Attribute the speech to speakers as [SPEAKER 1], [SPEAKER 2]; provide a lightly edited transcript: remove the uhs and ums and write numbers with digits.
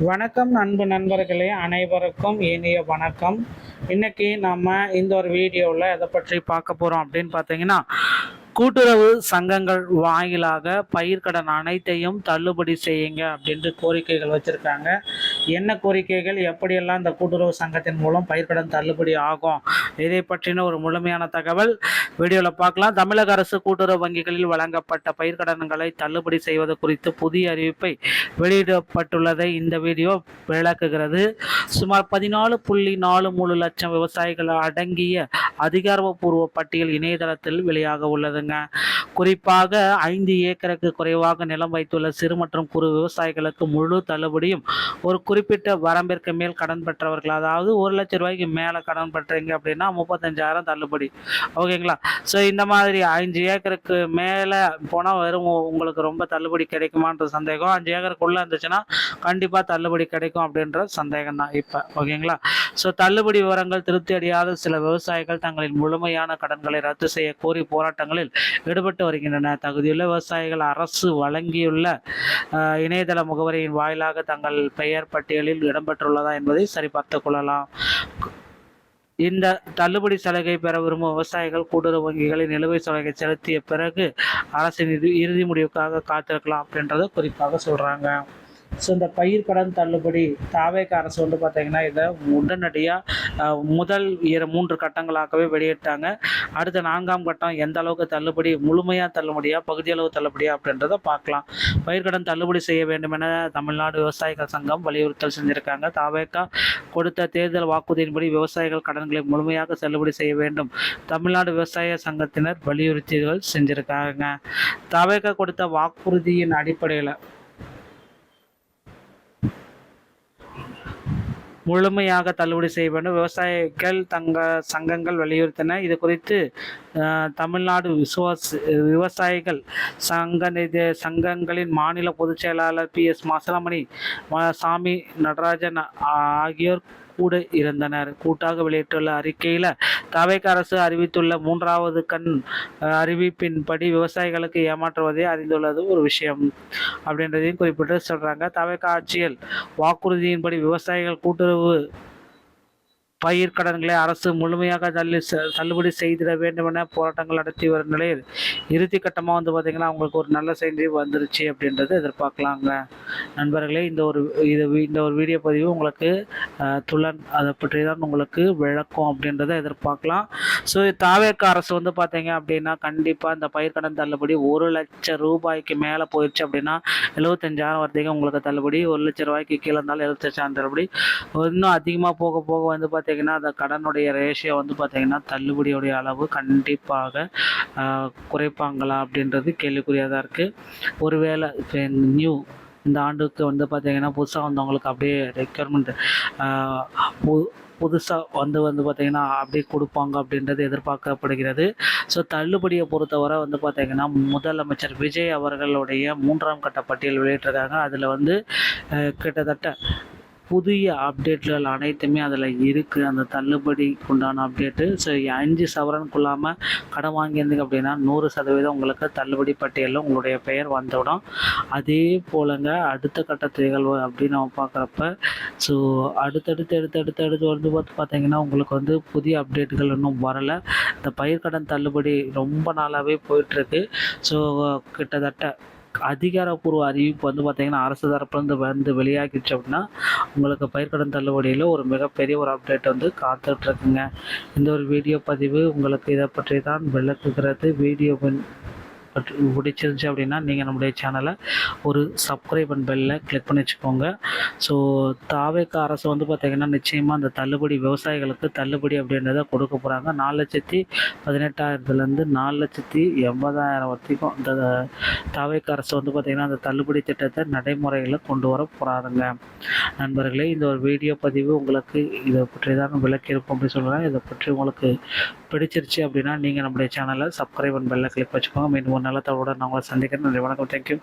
[SPEAKER 1] வணக்கம் அன்பு நண்பர்களே, அனைவருக்கும் இனிய வணக்கம். இன்னைக்கு நம்ம இந்த ஒரு வீடியோவில் எதை பற்றி பார்க்க போகிறோம் அப்படின்னு பார்த்தீங்கன்னா, கூட்டுறவு சங்கங்கள் வாயிலாக பயிர்க்கடன் அனைத்தையும் தள்ளுபடி செய்யுங்க அப்படின்ட்டு கோரிக்கைகள் வச்சுருக்காங்க. என்ன கோரிக்கைகள், எப்படியெல்லாம் இந்த கூட்டுறவு சங்கத்தின் மூலம் பயிர்க்கடன் தள்ளுபடி ஆகும், இதை பற்றின ஒரு முழுமையான தகவல் வீடியோவில் பார்க்கலாம். தமிழக அரசு கூட்டுறவு வங்கிகளில் வழங்கப்பட்ட பயிர்க்கடன்களை தள்ளுபடி செய்வது குறித்து புதிய அறிவிப்பை வெளியிடப்பட்டுள்ளதை இந்த வீடியோ விளக்குகிறது. சுமார் 14.43 லட்சம் விவசாயிகள் அடங்கிய அதிகாரப்பூர்வ பட்டியல் இணையதளத்தில் வெளியாக உள்ளது. குறிப்பாக 5 ஏக்கருக்கு குறைவாக நிலம் வைத்துள்ள சிறு மற்றும் குறு விவசாயிகளுக்கு முழு தள்ளுபடியும், ஒரு குறிப்பிட்ட வரம்பிற்கு மேல் கடன் பெற்றவர்கள், அதாவது 1 லட்சம் ரூபாய்க்கு மேலே கடன் பெற்றீங்க அப்படின்னா 35,000 தள்ளுபடி. ஓகேங்களா? ஸோ இந்த மாதிரி 5 ஏக்கருக்கு மேலே போனால் வெறும் உங்களுக்கு ரொம்ப தள்ளுபடி கிடைக்குமான்ற சந்தேகம். 5 ஏக்கருக்குள்ளே இருந்துச்சுன்னா கண்டிப்பாக தள்ளுபடி கிடைக்கும் அப்படின்ற சந்தேகம் தான் இப்போ. ஓகேங்களா? ஸோ தள்ளுபடி விவரங்கள் திருப்தி அடையாத சில விவசாயிகள் தங்களின் முழுமையான கடன்களை ரத்து செய்ய கோரி போராட்டங்களில் ஈடுபட்டு வருகின்றன. தகுதியுள்ள விவசாயிகள் அரசு வழங்கியுள்ள இணையதள முகவரியின் வாயிலாக தங்கள் பெயர் பட்டியலில் இடம்பெற்றுள்ளதா என்பதை சரிபார்த்துக் கொள்ளலாம். இந்த தள்ளுபடி சலுகை பெற விரும்பும் விவசாயிகள் கூட்டுறவு வங்கிகளில் நிலுவைத் தொகையை செலுத்திய பிறகு அரசின் இறுதி முடிவுக்காக காத்திருக்கலாம் அப்படின்றத குறிப்பாக சொல்றாங்க. ஸோ இந்த பயிர்க்கடன் தள்ளுபடி தாவேக அரசு வந்து பார்த்திங்கன்னா இதை உடனடியாக முதல் 3 கட்டங்களாகவே வெளியிட்டாங்க. அடுத்த 4ஆம் கட்டம் எந்த அளவுக்கு தள்ளுபடி, முழுமையாக தள்ளுபடியா பகுதியளவு தள்ளுபடியா அப்படின்றத பார்க்கலாம். பயிர்க்கடன் தள்ளுபடி செய்ய வேண்டும் என தமிழ்நாடு விவசாயிகள் சங்கம் வலியுறுத்தல் செஞ்சுருக்காங்க. தாவேக கொடுத்த தேர்தல் வாக்குறுதியின்படி விவசாயிகள் கடன்களை முழுமையாக தள்ளுபடி செய்ய வேண்டும் தமிழ்நாடு விவசாய சங்கத்தினர் வலியுறுத்தல் செஞ்சுருக்காங்க. தாவேக கொடுத்த வாக்குறுதியின் அடிப்படையில் முழுமையாக தள்ளுபடி செய்ய வேண்டும் விவசாயிகள் சங்கங்கள் வலியுறுத்தின. இது குறித்து தமிழ்நாடு விவசாயிகள் சங்கங்களின் மாநில பொதுச் செயலாளர் PS மாசலமணி, சாமி நடராஜன் ஆகியோர் கூட இருந்தனர். கூட்டாக வெளியிட்டுள்ள அறிக்கையில் தவேக அரசு அறிவித்துள்ள 3வது கண் அறிவிப்பின்படி விவசாயிகளுக்கு ஏமாற்றுவதே அறிந்துள்ளது ஒரு விஷயம் அப்படின்றதையும் குறிப்பிட்டு சொல்றாங்க. தவேக ஆட்சியில் வாக்குறுதியின்படி விவசாயிகள் கூட்டுறவு பயிர்க்கடன்களை அரசு முழுமையாக தள்ளுபடி செய்திட வேண்டும் என போராட்டங்கள் நடத்தி வரும் நிலையில் இறுதி கட்டமாக வந்து பார்த்திங்கன்னா அவங்களுக்கு ஒரு நல்ல செய்தி வந்துருச்சு அப்படின்றத எதிர்பார்க்கலாங்க. நண்பர்களே, இந்த ஒரு வீடியோ பதிவு உங்களுக்கு அதை பற்றி தான் உங்களுக்கு விளக்கும் அப்படின்றத எதிர்பார்க்கலாம். ஸோ தாவேக அரசு வந்து பார்த்தீங்க அப்படின்னா கண்டிப்பாக இந்த பயிர்க்கடன் தள்ளுபடி 1 லட்சம் ரூபாய்க்கு மேலே போயிடுச்சு அப்படின்னா 75,000 வரைக்கும் உங்களுக்கு தள்ளுபடி. 1 லட்சம் ரூபாய்க்கு கீழே இருந்தாலும் 75,000 தள்ளுபடி. இன்னும் அதிகமாக போக போக வந்து பார்த்தீங்கன்னா அந்த கடனுடைய ரேஷியோ வந்து பார்த்தீங்கன்னா தள்ளுபடியுடைய அளவு கண்டிப்பாக குறைப்பாங்களா அப்படின்றது கேள்விக்குறியாக தான் இருக்குது. ஒருவேளை இப்போ இந்த ஆண்டுக்கு வந்து பார்த்தீங்கன்னா புதுசாக வந்தவங்களுக்கு அப்படியே ரெக்யர்மெண்ட் புதுசாக வந்து பார்த்திங்கன்னா அப்படியே கொடுப்பாங்க அப்படின்றது எதிர்பார்க்கப்படுகிறது. ஸோ தள்ளுபடியை பொறுத்தவரை வந்து பார்த்திங்கன்னா முதலமைச்சர் விஜய் அவர்களுடைய 3ஆம் கட்ட பட்டியல் வெளியிட்டிருக்காங்க. அதில் வந்து கிட்டத்தட்ட புதிய அப்டேட்கள் அனைத்துமே அதில் இருக்குது. அந்த தள்ளுபடிக்கு உண்டான அப்டேட்டு. ஸோ 5 சவரனுக்குள்ளாமல் கடன் வாங்கியிருந்தீங்க அப்படின்னா 100% உங்களுக்கு தள்ளுபடி பட்டியலில் உங்களுடைய பெயர் வந்துவிடும். அதே போலங்க அடுத்த கட்ட நிகழ்வு அப்படின்னு நம்ம பார்க்குறப்ப ஸோ அடுத்தடுத்து வந்து பார்த்தீங்கன்னா உங்களுக்கு வந்து புதிய அப்டேட்டுகள் இன்னும் வரலை. இந்த பயிர்க்கடன் தள்ளுபடி ரொம்ப நாளாகவே போயிட்டுருக்கு. ஸோ கிட்டத்தட்ட அதிகாரப்பூர்வ அறிவிப்பு வந்து பார்த்திங்கன்னா அரசு தரப்புலேருந்து வந்து வெளியாகிடுச்சு அப்படின்னா உங்களுக்கு பயிர்க்கடன் தள்ளுபடியில் ஒரு மிகப்பெரிய ஒரு அப்டேட் வந்து காத்துட்ருக்குங்க. இந்த ஒரு வீடியோ பதிவு உங்களுக்கு இதை பற்றி தான் விளக்குகிறது. வீடியோ பிடிச்சிருந்துச்சு அப்படின்னா நீங்கள் நம்முடைய சேனலை ஒரு சப்ஸ்கிரைப் அண்ட் பெல்லில் கிளிக் பண்ணி வச்சுக்கோங்க. ஸோ தாவேக அரசு வந்து பார்த்திங்கன்னா நிச்சயமாக அந்த தள்ளுபடி விவசாயிகளுக்கு தள்ளுபடி அப்படின்றத கொடுக்க போகிறாங்க. 4,18,000 4,80,000 வரைக்கும் இந்த தாவேக அரசு வந்து பார்த்திங்கன்னா அந்த தள்ளுபடி திட்டத்தை நடைமுறையில் கொண்டு வர போகிறாருங்க. நண்பர்களே, இந்த ஒரு வீடியோ பதிவு உங்களுக்கு இதை பற்றி தான் விளக்கியிருக்கும் அப்படின்னு சொல்கிறேன். இதை பற்றி உங்களுக்கு பிடிச்சிருச்சு அப்படின்னா நீங்கள் நம்முடைய சேனலை சப்ஸ்கிரைப் அண்ட் பெல்லை கிளிக் வச்சுக்கோங்க. மீண்டும் ஒரு நல்ல தகவலுடன் நான் உங்களை சந்திக்கிறேன். நன்றி, வணக்கம், தேங்க்யூ.